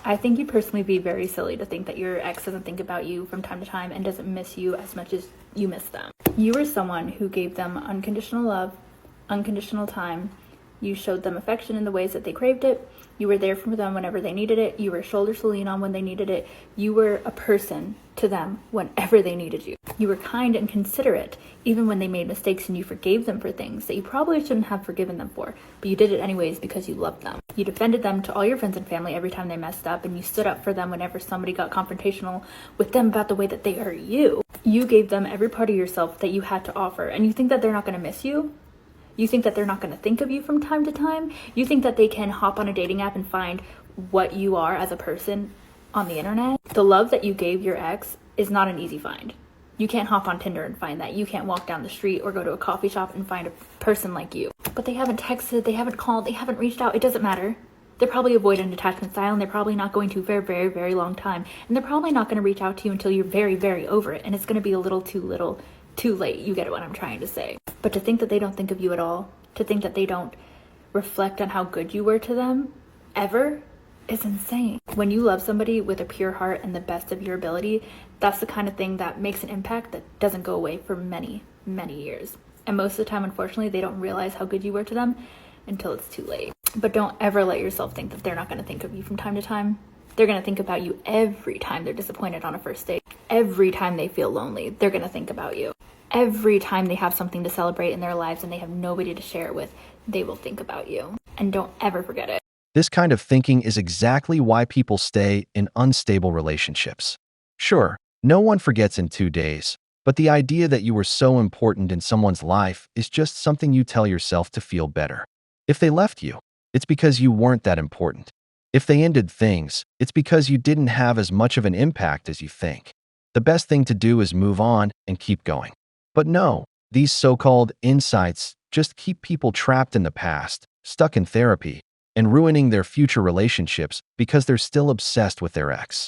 I think you'd personally be very silly to think that your ex doesn't think about you from time to time and doesn't miss you as much as you miss them. You were someone who gave them unconditional love, unconditional time. You showed them affection in the ways that they craved it. You were there for them whenever they needed it. You were shoulders to lean on when they needed it. You were a person to them whenever they needed you. You were kind and considerate, even when they made mistakes, and you forgave them for things that you probably shouldn't have forgiven them for, but you did it anyways because you loved them. You defended them to all your friends and family every time they messed up, and you stood up for them whenever somebody got confrontational with them about the way that they hurt you. You gave them every part of yourself that you had to offer, and you think that they're not going to miss you? You think that they're not going to think of you from time to time? You think that they can hop on a dating app and find what you are as a person on the internet? The love that you gave your ex is not an easy find. You can't hop on Tinder and find that. You can't walk down the street or go to a coffee shop and find a person like you. But they haven't texted, they haven't called, they haven't reached out. It doesn't matter. They're probably avoidant attachment style, and they're probably not going to for a very, very long time. And they're probably not going to reach out to you until you're very, very over it. And it's going to be a little too late. You get what I'm trying to say. But to think that they don't think of you at all, to think that they don't reflect on how good you were to them ever, is insane. When you love somebody with a pure heart and the best of your ability, that's the kind of thing that makes an impact that doesn't go away for many, many years. And most of the time, unfortunately, they don't realize how good you were to them until it's too late. But don't ever let yourself think that they're not going to think of you from time to time. They're going to think about you every time they're disappointed on a first date. Every time they feel lonely, they're going to think about you. Every time they have something to celebrate in their lives and they have nobody to share it with, they will think about you. And don't ever forget it. This kind of thinking is exactly why people stay in unstable relationships. Sure, no one forgets in 2 days, but the idea that you were so important in someone's life is just something you tell yourself to feel better. If they left you, it's because you weren't that important. If they ended things, it's because you didn't have as much of an impact as you think. The best thing to do is move on and keep going. But no, these so-called insights just keep people trapped in the past, stuck in therapy, and ruining their future relationships because they're still obsessed with their ex.